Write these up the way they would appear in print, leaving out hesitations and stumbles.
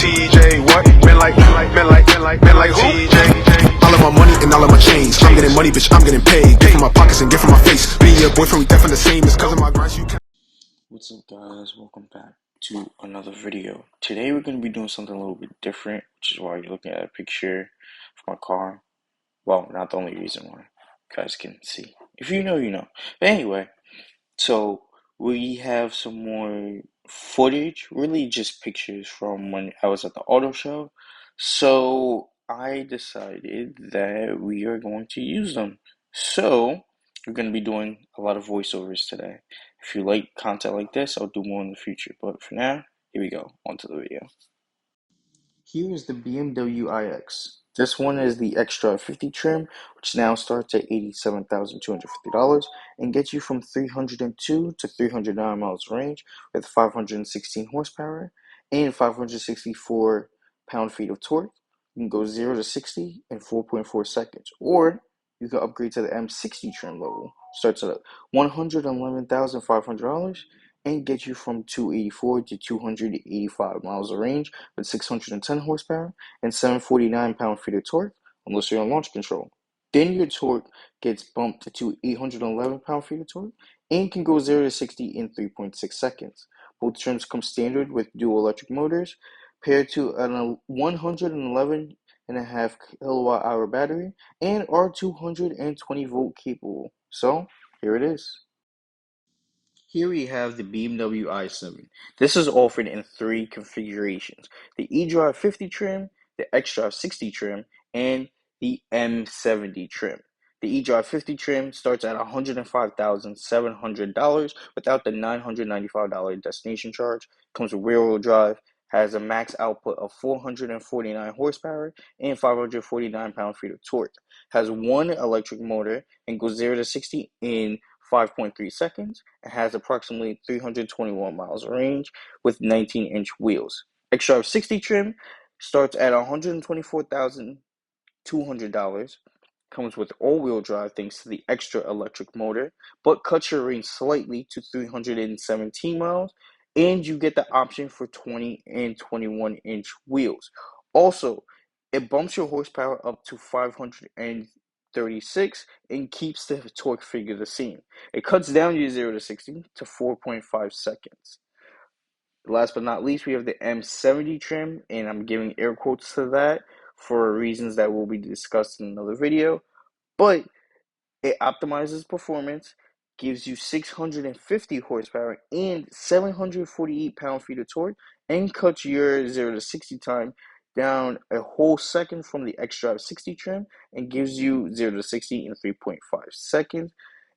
TJ, what? Men like TJ. All of my money and all of my chains. I'm getting money, bitch, I'm getting paid. Get from my pockets and get from my face. Being your boyfriend, we definitely the same. It's cause of my grind, you can. What's up, guys? Welcome back to another video. Today we're going to be doing something a little bit different, which is why you're looking at a picture of my car. Well, not the only reason why. You guys can see. If you know, you know. But anyway, so we have some more footage, really just pictures from when I was at the auto show. So I decided that we are going to use them. So we're going to be doing a lot of voiceovers today. If you like content like this, I'll do more in the future. But for now, here we go. On to the video. Here is the BMW iX. This one is the Extra 50 trim, which now starts at $87,250 and gets you from 302 to 309 miles range with 516 horsepower and 564 pound-feet of torque. You can go 0 to 60 in 4.4 seconds, or you can upgrade to the M60 trim level. Starts at $111,500 and get you from 284 to 285 miles of range with 610 horsepower and 749 pound-feet of torque, unless you're on launch control. Then your torque gets bumped to 811 pound-feet of torque and can go 0 to 60 in 3.6 seconds. Both trims come standard with dual electric motors paired to a 111.5 kilowatt hour battery and are 220 volt capable. So here it is. Here we have the BMW i7. This is offered in 3 configurations: the eDrive 50 trim, the xDrive 60 trim, and the M70 trim. The eDrive 50 trim starts at $105,700 without the $995 destination charge, comes with rear-wheel drive, has a max output of 449 horsepower and 549 pound-feet of torque, has one electric motor, and goes 0 to 60 in 5.3 seconds. It has approximately 321 miles of range with 19-inch wheels. xDrive 60 trim starts at $124,200. Comes with all-wheel drive thanks to the extra electric motor, but cuts your range slightly to 317 miles, and you get the option for 20 and 21-inch wheels. Also, it bumps your horsepower up to 536 and keeps the torque figure the same. It cuts down your 0 to 60 to 4.5 seconds. Last but not least, we have the M70 trim, and I'm giving air quotes to that for reasons that will be discussed in another video. But it optimizes performance, gives you 650 horsepower and 748 pound-feet of torque, and cuts your 0 to 60 time down a whole second from the xDrive 60 trim and gives you 0 to 60 in 3.5 seconds,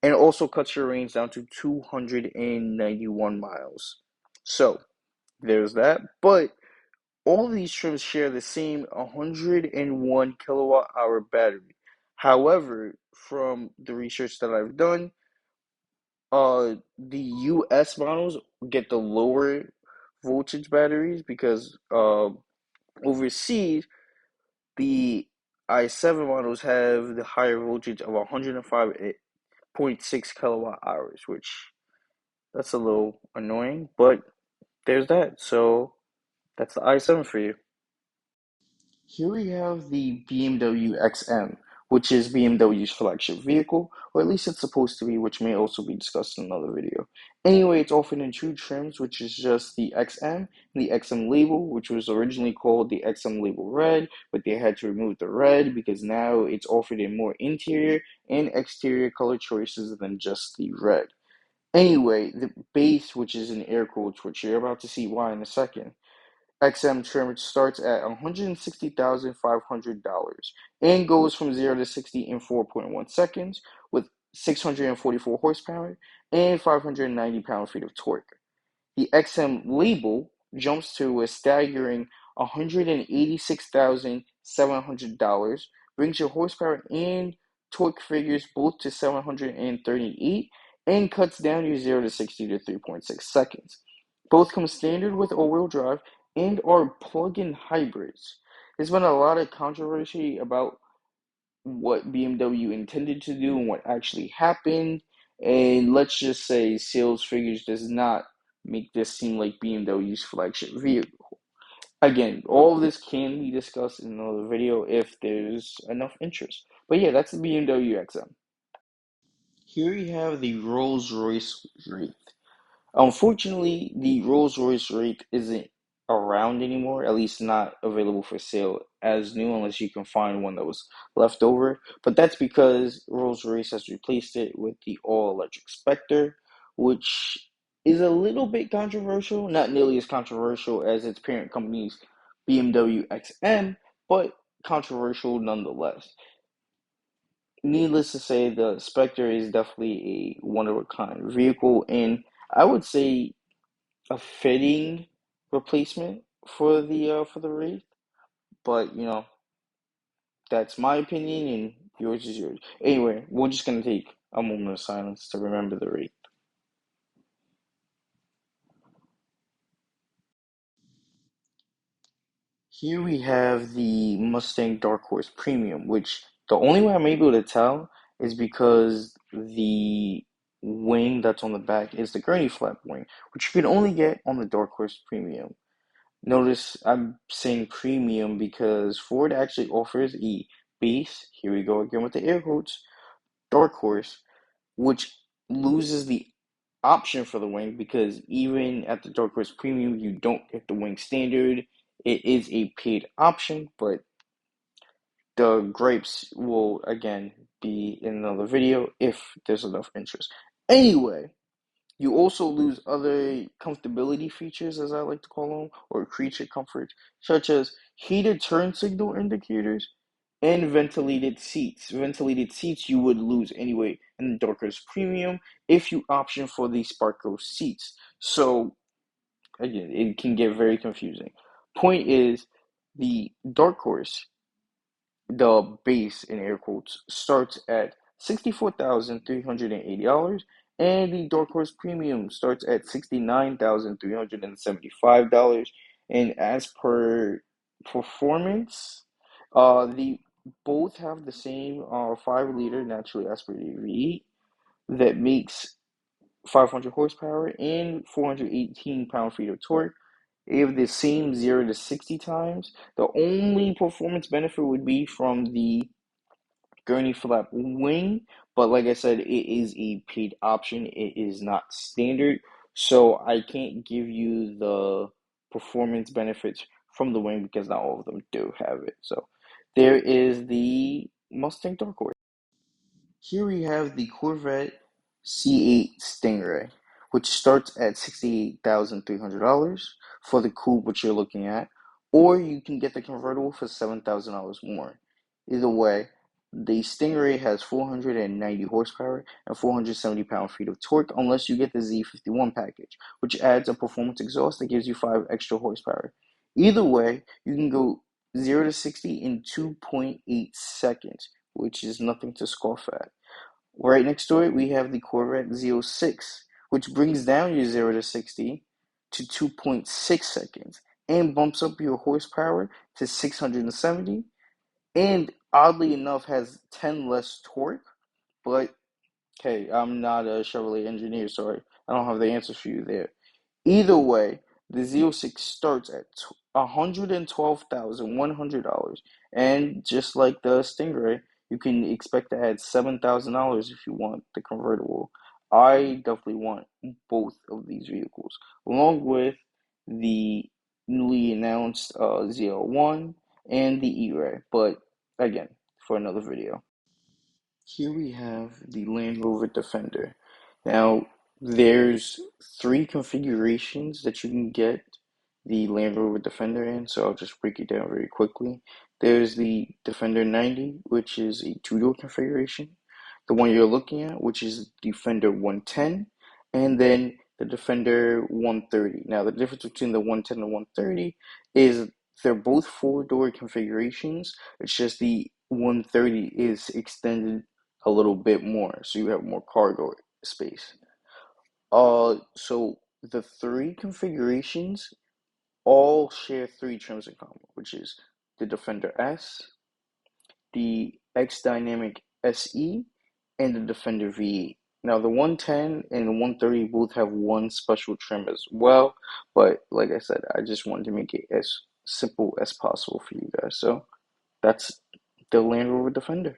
and also cuts your range down to 291 miles. So there's that. But all of these trims share the same 101 kilowatt hour battery. However, from the research that I've done, the US models get the lower voltage batteries because overseas the i7 models have the higher voltage of 105.6 kilowatt hours, which that's a little annoying, but there's that. So that's the i7 for you. Here we have the BMW XM, which is BMW's flagship vehicle, or at least it's supposed to be, which may also be discussed in another video. Anyway, it's offered in 2 trims, which is just the XM and the XM Label, which was originally called the XM Label Red, but they had to remove the red because now it's offered in more interior and exterior color choices than just the red. Anyway, the base, which is in air quotes, which you're about to see why in a second, XM trim, which starts at $160,500 and goes from 0 to 60 in 4.1 seconds with 644 horsepower and 590 pound-feet of torque. The XM Label jumps to a staggering $186,700, brings your horsepower and torque figures both to 738, and cuts down your 0 to 60 to 3.6 seconds. Both come standard with all-wheel drive and are plug-in hybrids. There's been a lot of controversy about what BMW intended to do and what actually happened, and let's just say sales figures does not make this seem like BMW's flagship vehicle. Again, all of this can be discussed in another video if there's enough interest. But yeah, that's the BMW XM. Here you have the Rolls-Royce Wraith. Unfortunately, the Rolls-Royce Wraith isn't around anymore, at least not available for sale as new unless you can find one that was left over. But that's because Rolls-Royce has replaced it with the all-electric Spectre, which is a little bit controversial, not nearly as controversial as its parent company's BMW XM, but controversial nonetheless. Needless to say, the Spectre is definitely a one of a kind vehicle, and I would say a fitting replacement for the Wraith. But that's my opinion, and yours is yours. Anyway, we're just gonna take a moment of silence to remember the Wraith. Here we have the Mustang Dark Horse Premium, which the only way I'm able to tell is because the wing that's on the back is the gurney flap wing, which you can only get on the Dark Horse Premium. Notice I'm saying premium because Ford actually offers a base, here we go again with the air quotes, Dark Horse, which loses the option for the wing because even at the Dark Horse Premium, you don't get the wing standard. It is a paid option, but the gripes will again be in another video if there's enough interest. Anyway, you also lose other comfortability features, as I like to call them, or creature comfort, such as heated turn signal indicators and ventilated seats. Ventilated seats you would lose anyway in the Dark Horse Premium if you option for the Sparko seats. So, again, it can get very confusing. Point is, the Dark Horse, the base in air quotes, starts at $64,380, and the Dark Horse Premium starts at $69,375. And as per performance, the both have the same 5-liter naturally aspirated V8 that makes 500 horsepower and 418 pound-feet of torque. They have the same 0 to 60 times. The only performance benefit would be from the gurney flap wing, but like I said, it is a paid option. It is not standard, so I can't give you the performance benefits from the wing because not all of them do have it. So there is the Mustang Dark Horse. Here we have the Corvette C8 Stingray, which starts at $68,300 for the coupe, which you're looking at, or you can get the convertible for $7,000 more. Either way, the Stingray has 490 horsepower and 470 pound-feet of torque, unless you get the Z51 package, which adds a performance exhaust that gives you 5 extra horsepower. Either way, you can go 0 to 60 in 2.8 seconds, which is nothing to scoff at. Right next to it, we have the Corvette Z06, which brings down your 0 to 60 to 2.6 seconds and bumps up your horsepower to 670, and oddly enough has 10 less torque. But hey, I'm not a Chevrolet engineer, so I don't have the answer for you there. Either way, the Z06 starts at $112,100, and just like the Stingray, you can expect to add $7,000 if you want the convertible. I definitely want both of these vehicles, along with the newly announced ZL1 and the E-Ray, but again, for another video. Here we have the Land Rover Defender. Now, there's 3 configurations that you can get the Land Rover Defender in, so I'll just break it down very quickly. There's the Defender 90, which is a 2-door configuration. The one you're looking at, which is Defender 110, and then the Defender 130. Now, the difference between the 110 and 130 is they're both 4-door configurations. It's just the 130 is extended a little bit more, so you have more cargo space. So the 3 configurations all share 3 trims in common, which is the Defender S, the X Dynamic SE, and the Defender V8. Now the 110 and the 130 both have one special trim as well, but like I said, I just wanted to make it as simple as possible for you guys. So that's the Land Rover Defender.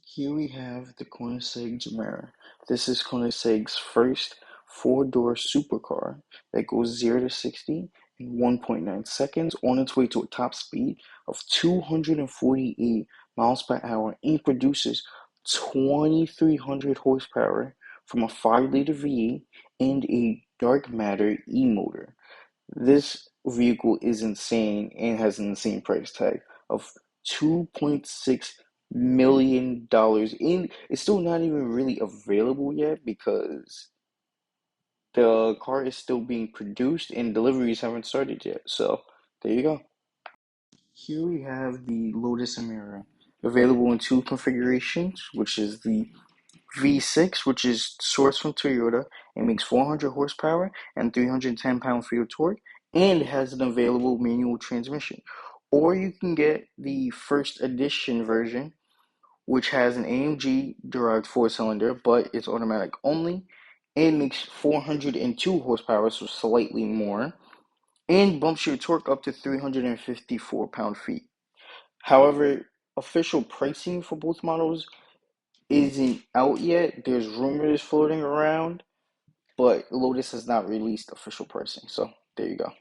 Here we have the Koenigsegg Gemera. This is Koenigsegg's first four-door supercar that goes 0 to 60 in 1.9 seconds on its way to a top speed of 248 miles per hour and produces 2,300 horsepower from a 5-liter V8 and a dark matter e-motor. This vehicle is insane and has an insane price tag of $2.6 million, and it's still not even really available yet because the car is still being produced and deliveries haven't started yet. So there you go. Here we have the Lotus Emira, available in two configurations, which is the V6, which is sourced from Toyota and makes 400 horsepower and 310 pound-feet of torque, and has an available manual transmission. Or you can get the first edition version, which has an AMG derived four-cylinder, but it's automatic only, and makes 402 horsepower, so slightly more, and bumps your torque up to 354 pound-feet. However, official pricing for both models isn't out yet. There's rumors floating around, but Lotus has not released official pricing. So there you go.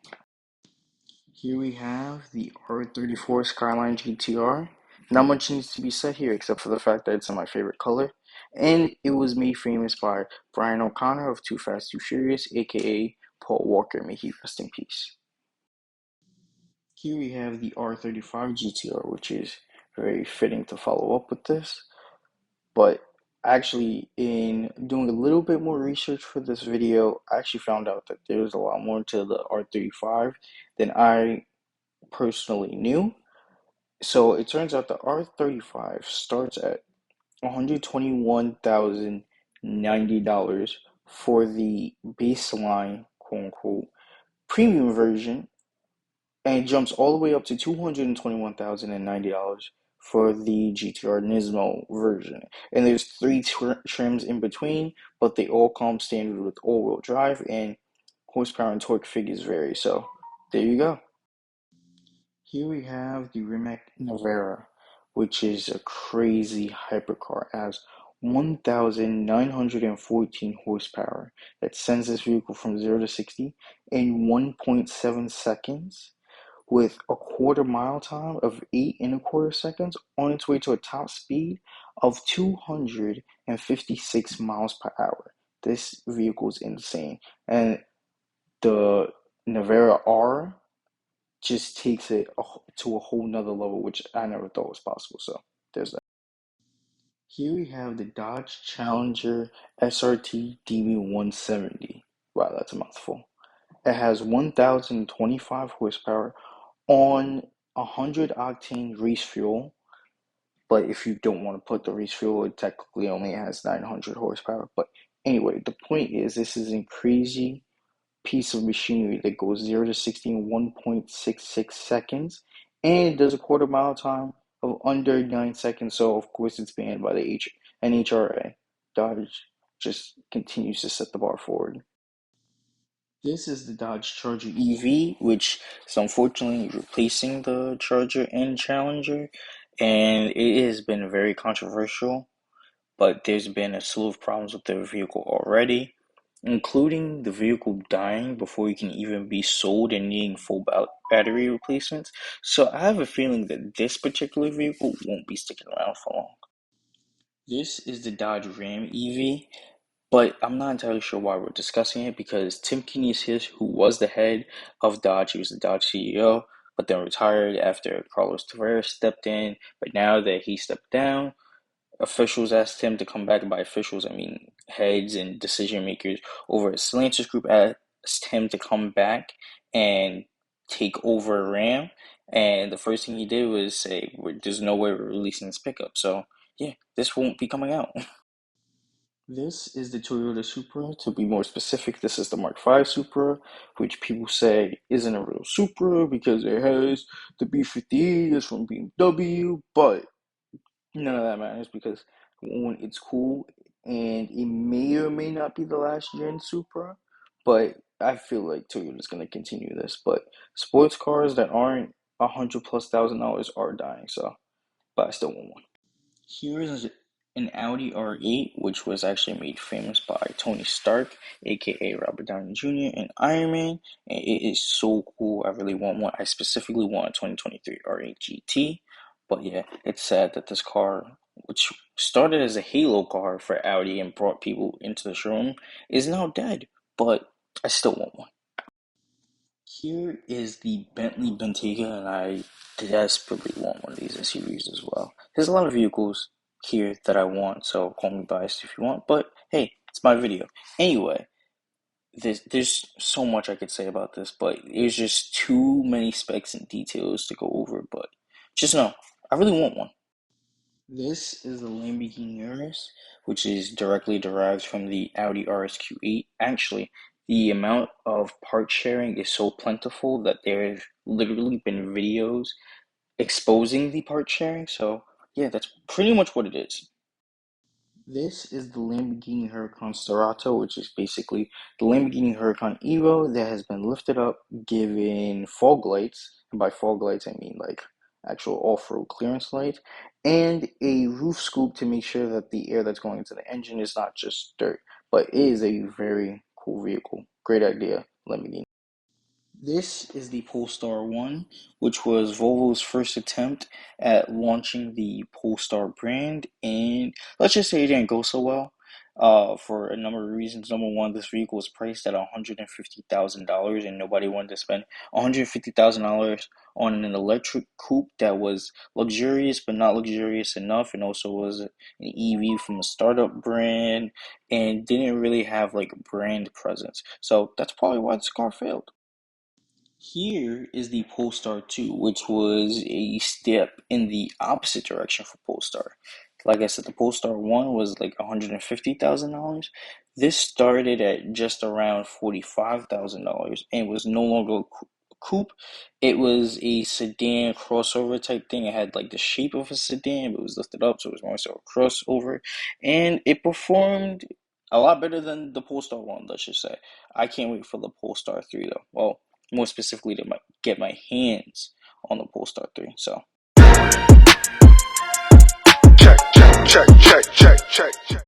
Here we have the R34 Skyline GTR. Not much needs to be said here except for the fact that it's in my favorite color. And it was made famous by Brian O'Connor of Too Fast, Too Furious, aka Paul Walker. May he rest in peace. Here we have the R35 GTR, which is very fitting to follow up with this. But actually, in doing a little bit more research for this video, I actually found out that there's a lot more to the R35 than I personally knew. So it turns out the R35 starts at $121,090 for the baseline, quote unquote, premium version, and jumps all the way up to $221,090 for the GTR Nismo version. And there's three trims in between, but they all come standard with all-wheel drive, and horsepower and torque figures vary. So there you go. Here we have the Rimac Nevera, which is a crazy hypercar. It has 1,914 horsepower that sends this vehicle from 0 to 60 in 1.7 seconds, with a quarter mile time of 8.25 seconds on its way to a top speed of 256 miles per hour. This vehicle is insane. And the Nevera R just takes it to a whole nother level, which I never thought was possible. So there's that. Here we have the Dodge Challenger SRT DB170. Wow, that's a mouthful. It has 1,025 horsepower on 100 octane race fuel, but if you don't want to put the race fuel, it technically only has 900 horsepower. But anyway, the point is, this is a crazy piece of machinery that goes 0 to 60 in 1.66 seconds, and it does a quarter mile time of under 9 seconds. So of course it's banned by the NHRA. Dodge just continues to set the bar forward. This is the Dodge Charger EV, which is unfortunately replacing the Charger and Challenger, and it has been very controversial, but there's been a slew of problems with the vehicle already, including the vehicle dying before it can even be sold and needing full battery replacements. So I have a feeling that this particular vehicle won't be sticking around for long. This is the Dodge Ram EV. But I'm not entirely sure why we're discussing it, because Tim Kenies, who was the head of Dodge, he was the Dodge CEO, but then retired after Carlos Tavares stepped in. But now that he stepped down, officials asked him to come back. And by officials, I mean heads and decision makers over at Stellantis Group asked him to come back and take over Ram. And the first thing he did was say, there's no way we're releasing this pickup. So yeah, this won't be coming out. This is the Toyota Supra. To be more specific, this is the Mark V Supra, which people say isn't a real Supra because it has the B50E that's from BMW, but none of that matters because one, it's cool, and it may or may not be the last gen Supra, but I feel like Toyota's gonna continue this. But sports cars that aren't $100,000+ are dying. So, but I still want one. Here is an Audi R8, which was actually made famous by Tony Stark, aka Robert Downey Jr. and Iron Man, and it is so cool. I really want one. I specifically want a 2023 R8 GT, but yeah, it's sad that this car, which started as a halo car for Audi and brought people into the showroom, is now dead, but I still want one. Here is the Bentley Bentayga, and I desperately want one of these SUVs as well. There's a lot of vehicles here that I want, so call me biased if you want, but hey, it's my video. Anyway, there's so much I could say about this, but there's just too many specs and details to go over, but just know, I really want one. This is the Lamborghini Urus, which is directly derived from the Audi RSQ8. Actually, the amount of part sharing is so plentiful that there have literally been videos exposing the part sharing. So, yeah, that's pretty much what it is. This is the Lamborghini Huracan Cerato, which is basically the Lamborghini Huracan Evo that has been lifted up, given fog lights, and by fog lights I mean like actual off-road clearance lights, and a roof scoop to make sure that the air that's going into the engine is not just dirt, but is a very cool vehicle. Great idea, Lamborghini. This is the Polestar 1, which was Volvo's first attempt at launching the Polestar brand, and let's just say it didn't go so well for a number of reasons. Number one, this vehicle was priced at $150,000, and nobody wanted to spend $150,000 on an electric coupe that was luxurious but not luxurious enough, and also was an EV from a startup brand and didn't really have like brand presence. So that's probably why this car failed. Here is the Polestar 2, which was a step in the opposite direction for Polestar. Like I said, the Polestar 1 was like $150,000. This started at just around $45,000 and was no longer a coupe. It was a sedan crossover type thing. It had like the shape of a sedan, but it was lifted up, so it was more so a crossover. And it performed a lot better than the Polestar 1, let's just say. I can't wait for the Polestar 3 though. Well, more specifically to get my hands on the Polestar 3. So check, check, check, check, check, check, check.